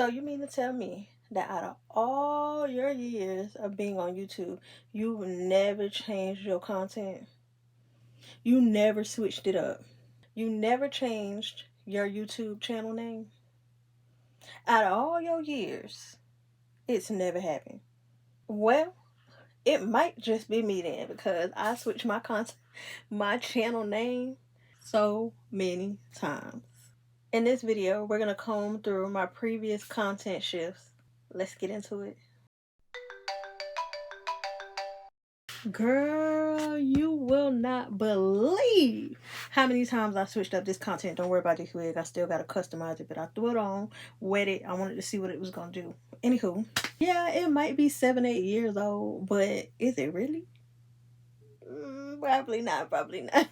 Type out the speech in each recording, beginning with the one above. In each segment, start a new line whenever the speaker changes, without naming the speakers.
So you mean to tell me that out of all your years of being on YouTube, you've never changed your content? You never switched it up. You never changed your YouTube channel name? Out of all your years, it's never happened. Well, it might just be me then because I switched my content, my channel name so many times. In this video, we're going to comb through my previous content shifts. Let's get into it. Girl, you will not believe how many times I switched up this content. Don't worry about this wig. I still got to customize it, but I threw it on, wet it. I wanted to see what it was going to do. Anywho, yeah, it might be 7-8 years old, but is it really? Probably not, probably not.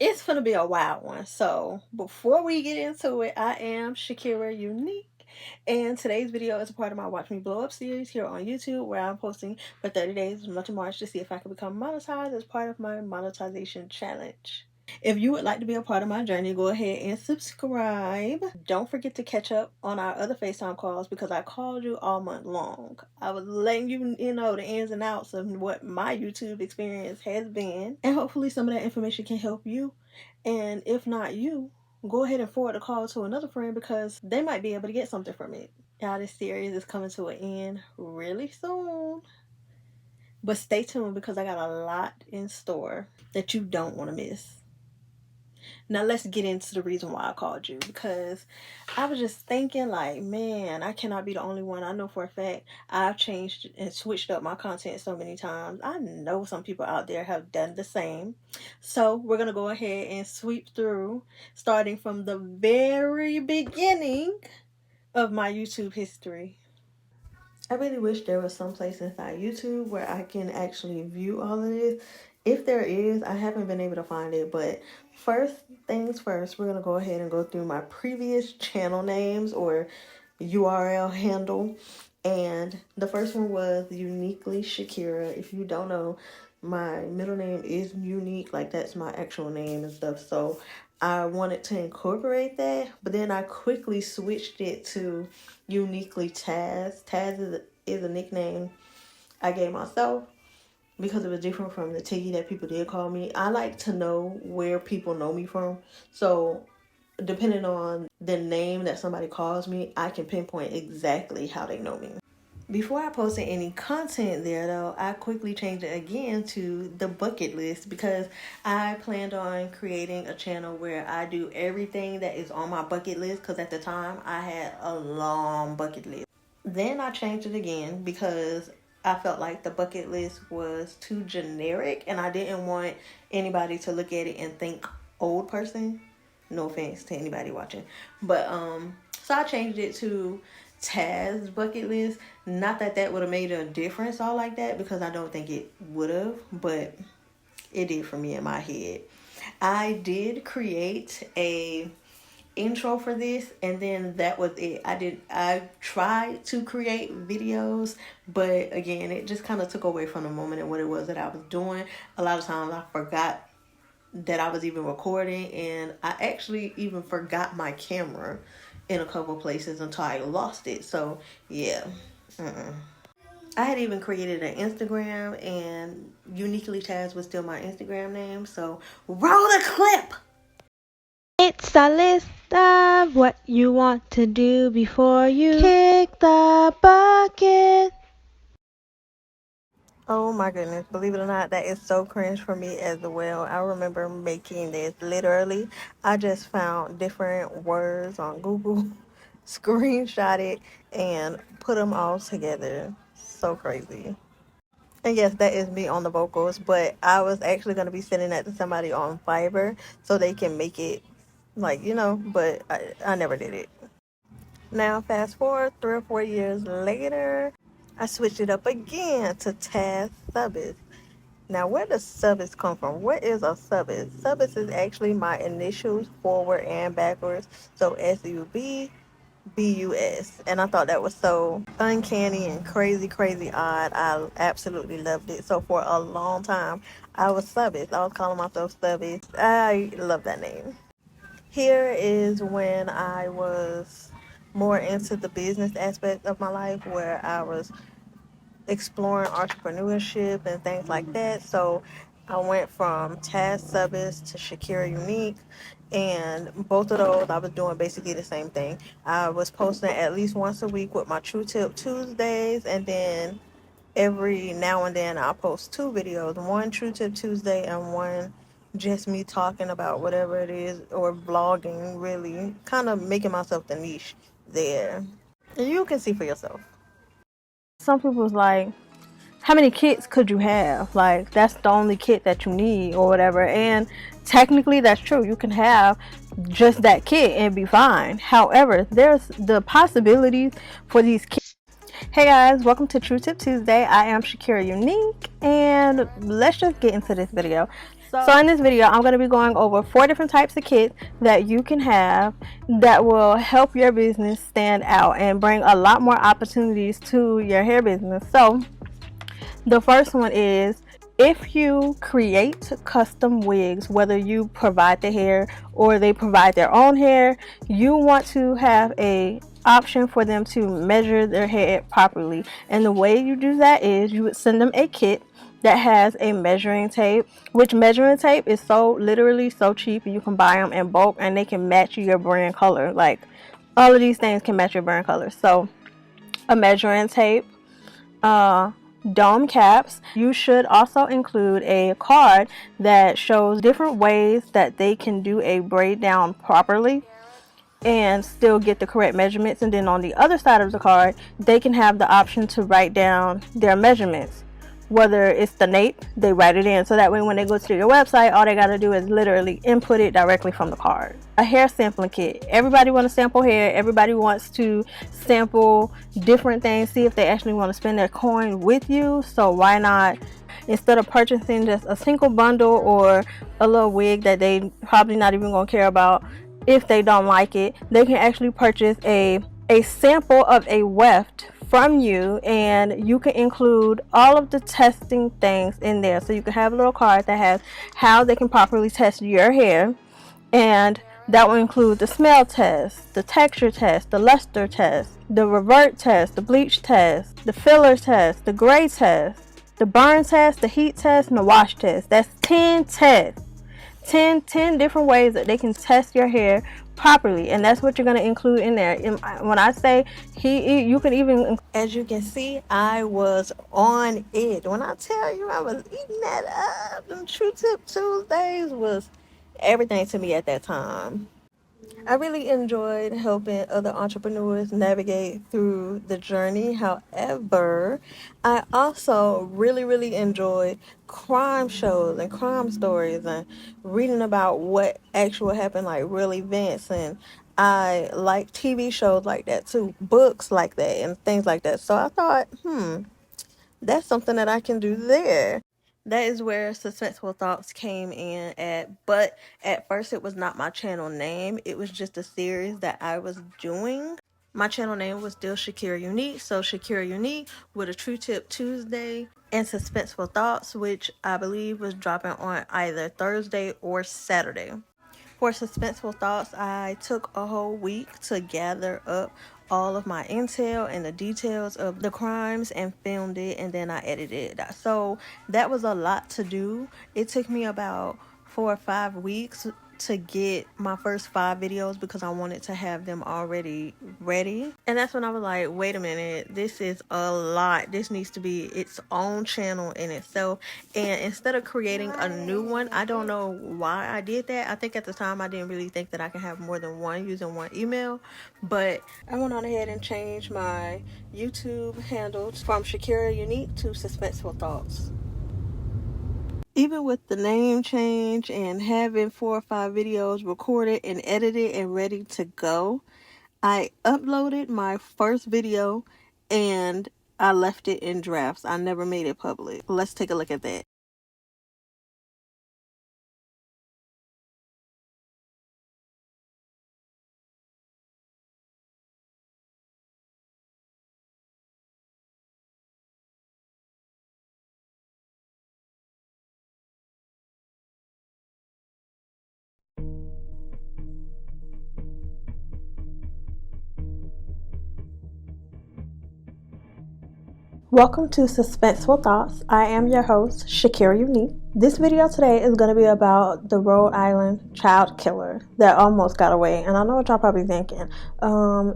It's gonna be a wild one. So before we get into it, I am Shakira Unique. And today's video is a part of my Watch Me Blow Up series here on YouTube, where I'm posting for 30 days from March to see if I can become monetized as part of my monetization challenge. If you would like to be a part of my journey, go ahead and subscribe. Don't forget to catch up on our other FaceTime calls because I called you all month long. I was letting you know the ins and outs of what my YouTube experience has been. And hopefully some of that information can help you. And if not you, go ahead and forward the call to another friend because they might be able to get something from it. Y'all, this series is coming to an end really soon. But stay tuned because I got a lot in store that you don't want to miss. Now let's get into the reason why I called you, because I was just thinking like, man, I cannot be the only one. I know for a fact I've changed and switched up my content so many times. I know some people out there have done the same. So we're going to go ahead and sweep through, starting from the very beginning of my YouTube history. I really wish there was some place inside YouTube where I can actually view all of this. If there is, I haven't been able to find it, but first things first, we're going to go ahead and go through my previous channel names or URL handle. And the first one was Uniquely Shakira. If you don't know, my middle name is Unique, like that's my actual name and stuff. So I wanted to incorporate that, but then I quickly switched it to Uniquely Taz. Taz is a nickname I gave myself because it was different from the Tiggy that people did call me. I like to know where people know me from. So depending on the name that somebody calls me, I can pinpoint exactly how they know me. Before I posted any content there though, I quickly changed it again to the bucket list because I planned on creating a channel where I do everything that is on my bucket list, because at the time I had a long bucket list. Then I changed it again because I felt like the bucket list was too generic and I didn't want anybody to look at it and think old person. No offense to anybody watching. But so I changed it to Taz bucket list. Not that that would have made a difference all like that, because I don't think it would have, but it did for me in my head. I did create a intro for this, and then that was it. I tried to create videos, but again, it just kind of took away from the moment and what it was that I was doing. A lot of times I forgot that I was even recording, and I actually even forgot my camera in a couple places until I lost it. So yeah, I had even created an Instagram, and Uniquely Taz was still my Instagram name. So roll the clip.
It's a list of what you want to do before you kick the bucket.
Oh my goodness, believe it or not, that is so cringe for me as well. I remember making this literally. I just found different words on Google, screenshot it, and put them all together. So crazy. And yes, that is me on the vocals, but I was actually going to be sending that to somebody on Fiverr so they can make it, like, but I never did it. Now, fast forward 3 or 4 years later, I switched it up again to Taz Subbis. Now, where does Subbis come from? What is a Subbis? Subbis is actually my initials, forward and backwards. So SUB, BUS. And I thought that was so uncanny and crazy, crazy odd. I absolutely loved it. So for a long time, I was Subbis. I was calling myself Subbis. I love that name. Here is when I was more into the business aspect of my life where I was exploring entrepreneurship and things like that. So I went from Task Service to Shakira Unique, and both of those I was doing basically the same thing. I was posting at least once a week with my True Tip Tuesdays, and then every now and then I'll post two videos, one True Tip Tuesday and one just me talking about whatever it is, or vlogging, really kind of making myself the niche there. And you can see for yourself. Some people's like, how many kits could you have? Like, that's the only kit that you need or whatever. And technically that's true. You can have just that kit and be fine. However, there's the possibilities for these kits. Hey guys, welcome to True Tip Tuesday. I am Shakira Unique, and let's just get into this video. So in this video, I'm going to be going over 4 different types of kits that you can have that will help your business stand out and bring a lot more opportunities to your hair business. So the first one is, if you create custom wigs, whether you provide the hair or they provide their own hair, you want to have a option for them to measure their hair properly. And the way you do that is you would send them a kit that has a measuring tape, which measuring tape is so literally so cheap. You can buy them in bulk and they can match your brand color. Like, all of these things can match your brand color. So a measuring tape, uh, dome caps. You should also include a card that shows different ways that they can do a braid down properly and still get the correct measurements. And then on the other side of the card, they can have the option to write down their measurements. Whether it's the nape, they write it in, so that way when they go to your website, all they got to do is literally input it directly from the card. A hair sampling kit. Everybody wants to sample hair. Everybody wants to sample different things, see if they actually want to spend their coin with you. So why not, instead of purchasing just a single bundle or a little wig that they probably not even going to care about, if they don't like it, they can actually purchase a sample of a weft from you, and you can include all of the testing things in there. So you can have a little card that has how they can properly test your hair, and that will include the smell test, the texture test, the luster test, the revert test, the bleach test, the filler test, the gray test, the burn test, the heat test, and the wash test. That's 10 tests. 10 different ways that they can test your hair properly, and that's what you're going to include in there. When I say you can even, as you can see, I was on it. When I tell you I was eating that up, them True Tip Tuesdays was everything to me at that time. I really enjoyed helping other entrepreneurs navigate through the journey. However, I also really enjoyed crime shows and crime stories and reading about what actually happened, like real events. And I like TV shows like that too, books like that and things like that. So I thought, that's something that I can do there. That is where Suspenseful Thoughts came in at. But at first it was not my channel name. It was just a series that I was doing. My channel name was still Shakira Unique. So Shakira Unique with a True Tip Tuesday and Suspenseful Thoughts, which I believe was dropping on either Thursday or Saturday. For Suspenseful Thoughts, I took a whole week to gather up all of my intel and the details of the crimes and filmed it, and then I edited it. So that was a lot to do. It took me about 4 or 5 weeks to get my first 5 videos because I wanted to have them already ready. And that's when I was like, wait a minute, this is a lot. This needs to be its own channel in itself. And instead of creating a new one, I don't know why I did that. I think at the time I didn't really think that I can have more than one using one email. But I went on ahead and changed my YouTube handle from Shakira Unique to Suspenseful Thoughts. Even with the name change and having 4 or 5 videos recorded and edited and ready to go, I uploaded my first video and I left it in drafts. I never made it public. Let's take a look at that. Welcome to Suspenseful Thoughts. I am your host, Shakira Unique. This video today is going to be about the Rhode Island child killer that almost got away. And I know what y'all probably thinking.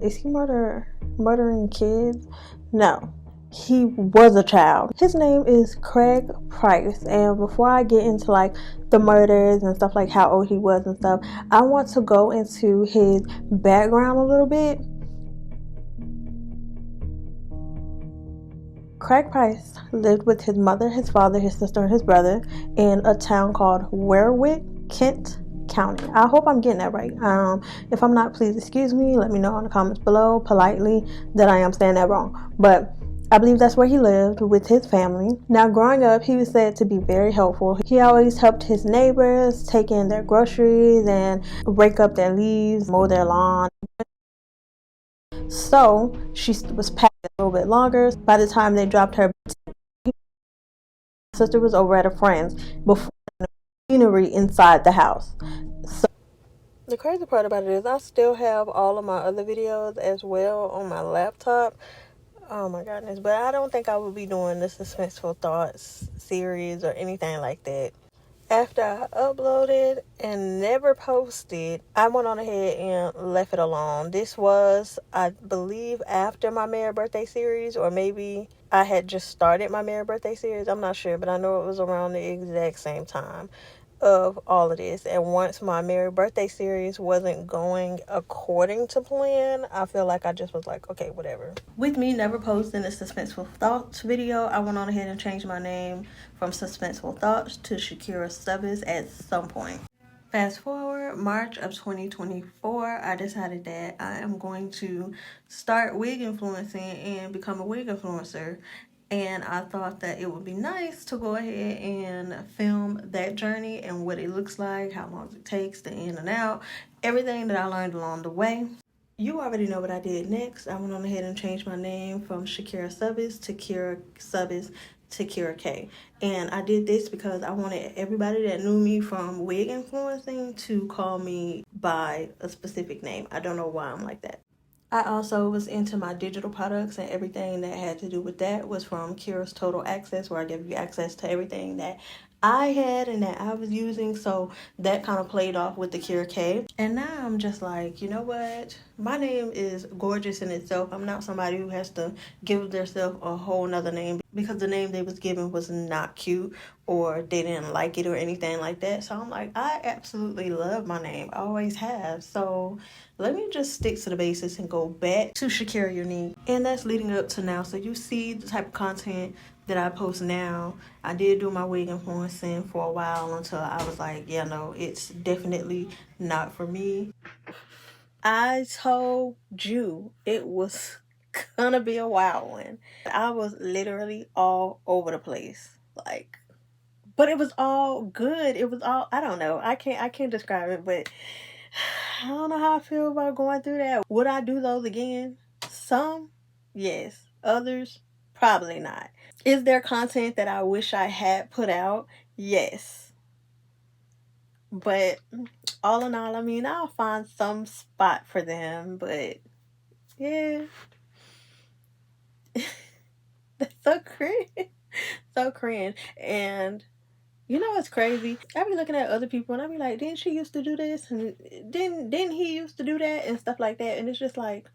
Is he murdering kids? No. He was a child. His name is Craig Price. And before I get into like the murders and stuff, like how old he was and stuff, I want to go into his background a little bit. Craig Price lived with his mother, his father, his sister, and his brother in a town called Warwick, Kent County. I hope I'm getting that right. If I'm not, please excuse me. Let me know in the comments below politely that I am saying that wrong. But I believe that's where he lived with his family. Now, growing up, he was said to be very helpful. He always helped his neighbors take in their groceries and rake up their leaves, mow their lawn. So she was packing a little bit longer. By the time they dropped her, sister was over at a friend's before the scenery inside the house. So the crazy part about it is I still have all of my other videos as well on my laptop. Oh my goodness. But I don't think I will be doing the Suspenseful Thoughts series or anything like that. After I uploaded and never posted, I went on ahead and left it alone. This was, I believe, after my Merry Birthday series, or maybe I had just started my Merry Birthday series. I'm not sure, but I know it was around the exact same time of all of this. And once my Merry Birthday series wasn't going according to plan, I feel like I just was like, okay, whatever. With me never posting a Suspenseful Thoughts video, I went on ahead and changed my name from Suspenseful Thoughts to Shakira Stubbs at some point. Fast forward March of 2024, I decided that I am going to start wig influencing and become a wig influencer. And I thought that it would be nice to go ahead and film that journey and what it looks like, how long it takes, the in and out, everything that I learned along the way. You already know what I did next. I went on ahead and changed my name from Shakira Stubbs to Kira Stubbs to Kira K. And I did this because I wanted everybody that knew me from wig influencing to call me by a specific name. I don't know why I'm like that. I also was into my digital products, and everything that had to do with that was from Kira's Total Access, where I give you access to everything that I had and that I was using. So that kind of played off with the Kira K. And now I'm just like, you know what? My name is gorgeous in itself. I'm not somebody who has to give themselves a whole nother name because the name they was given was not cute or they didn't like it or anything like that. So I'm like, I absolutely love my name. I always have. So let me just stick to the basics and go back to Shakira Unique. And that's leading up to now. So you see the type of content that I post now. I did do my wig influencing for a while until I was like, yeah, no, it's definitely not for me. I told you it was gonna be a wild one. I was literally all over the place. Like, but it was all good. It was all, I don't know. I can't describe it, but I don't know how I feel about going through that. Would I do those again? Some, yes. Others, probably not. Is there content that I wish I had put out? Yes. But all in all, I mean, I'll find some spot for them, but yeah. That's so cringe. So cringe. And you know what's crazy? I be looking at other people and I be like, didn't she used to do this? And didn't he used to do that and stuff like that? And it's just like,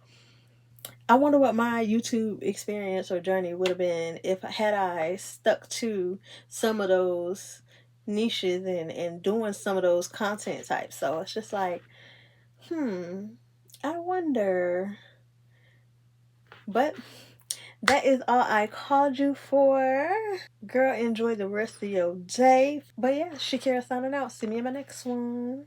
I wonder what my YouTube experience or journey would have been if had I stuck to some of those niches and doing some of those content types. So it's just like, I wonder. But that is all I called you for. Girl, enjoy the rest of your day. But yeah, Shakira signing out. See me in my next one.